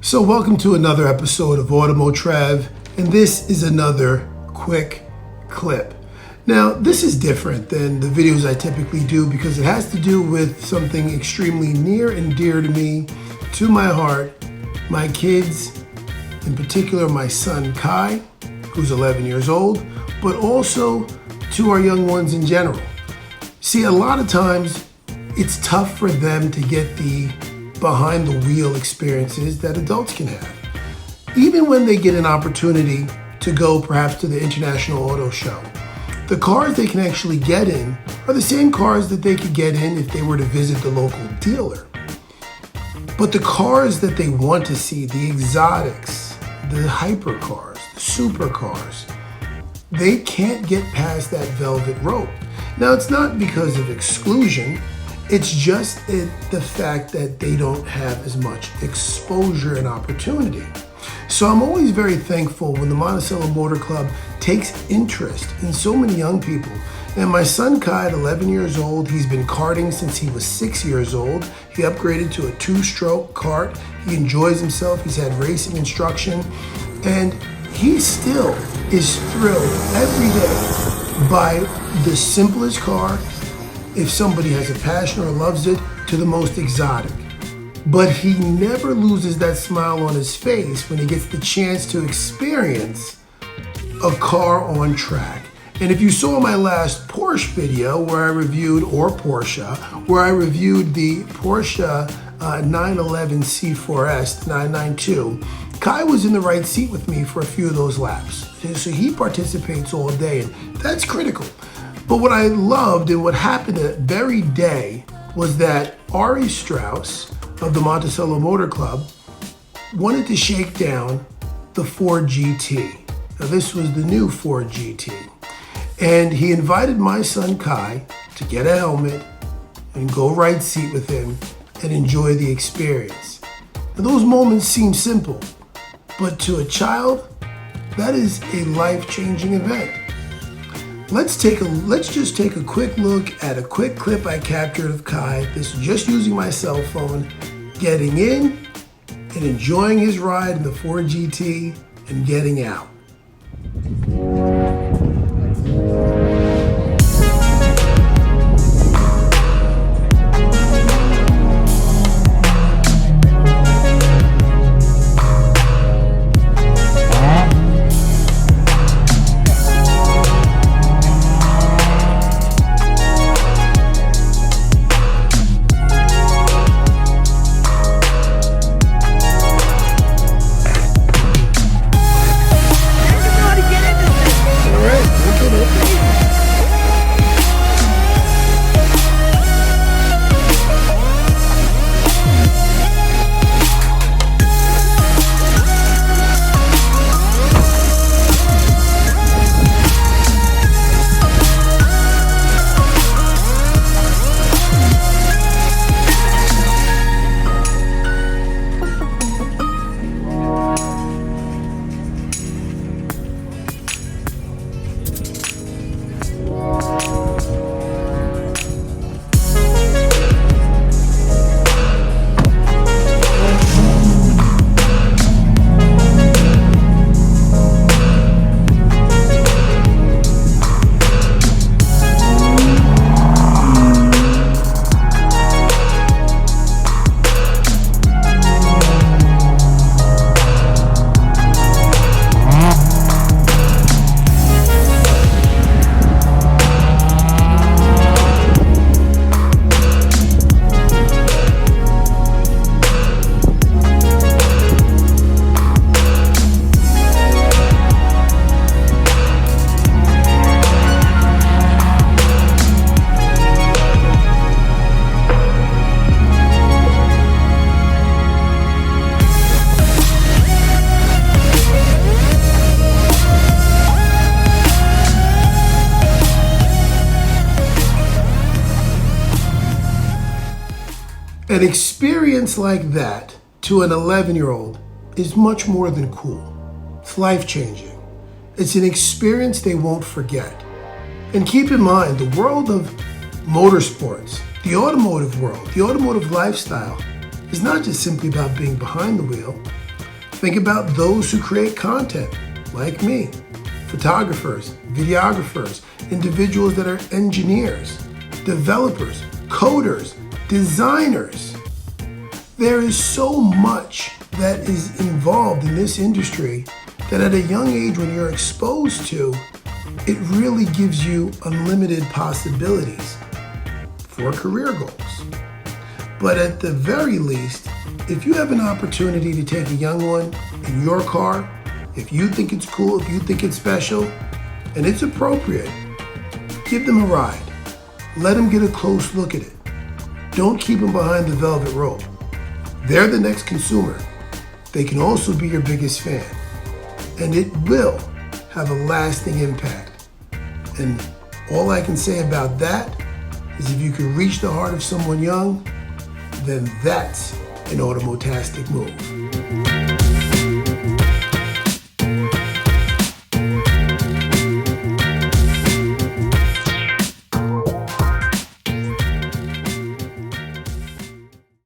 So welcome to another episode of AUTOMOTREV, and this is another quick clip. Now, this is different than the videos I typically do because it has to do with something extremely near and dear to me, to my heart, my kids, in particular my son Kai, who's 11 years old, but also to our young ones in general. See, a lot of times it's tough for them to get the behind the wheel experiences that adults can have. Even when they get an opportunity to go perhaps to the International Auto Show, the cars they can actually get in are the same cars that they could get in if they were to visit the local dealer. But the cars that they want to see, the exotics, the hypercars, the supercars, they can't get past that velvet rope. Now, it's not because of exclusion. It's just the fact that they don't have as much exposure and opportunity. So I'm always very thankful when the Monticello Motor Club takes interest in so many young people. And my son Kai, at 11 years old, he's been karting since he was 6 years old. He upgraded to a 2-stroke kart. He enjoys himself. He's had racing instruction. And he still is thrilled every day by the simplest car, if somebody has a passion or loves it, to the most exotic. But he never loses that smile on his face when he gets the chance to experience a car on track. And if you saw my last Porsche video where I reviewed, or Porsche, where I reviewed the Porsche 911 C4S 992, Kai was in the right seat with me for a few of those laps. So he participates all day, and that's critical. But what I loved and what happened that very day was that Ari Strauss of the Monticello Motor Club wanted to shake down the Ford GT. Now, this was the new Ford GT. And he invited my son Kai to get a helmet and go right seat with him and enjoy the experience. Now, those moments seem simple, but to a child, that is a life-changing event. Let's just take a quick look at a quick clip I captured of Kai. This is just using my cell phone, getting in and enjoying his ride in the Ford GT and getting out. An experience like that to an 11-year-old is much more than cool. It's life-changing. It's an experience they won't forget. And keep in mind, the world of motorsports, the automotive world, the automotive lifestyle is not just simply about being behind the wheel. Think about those who create content, like me, photographers, videographers, individuals that are engineers, developers, coders, designers. There is so much that is involved in this industry that at a young age when you're exposed to, it really gives you unlimited possibilities for career goals. But at the very least, if you have an opportunity to take a young one in your car, if you think it's cool, if you think it's special, and it's appropriate, give them a ride. Let them get a close look at it. Don't keep them behind the velvet rope. They're the next consumer. They can also be your biggest fan. And it will have a lasting impact. And all I can say about that is if you can reach the heart of someone young, then that's an automotastic move.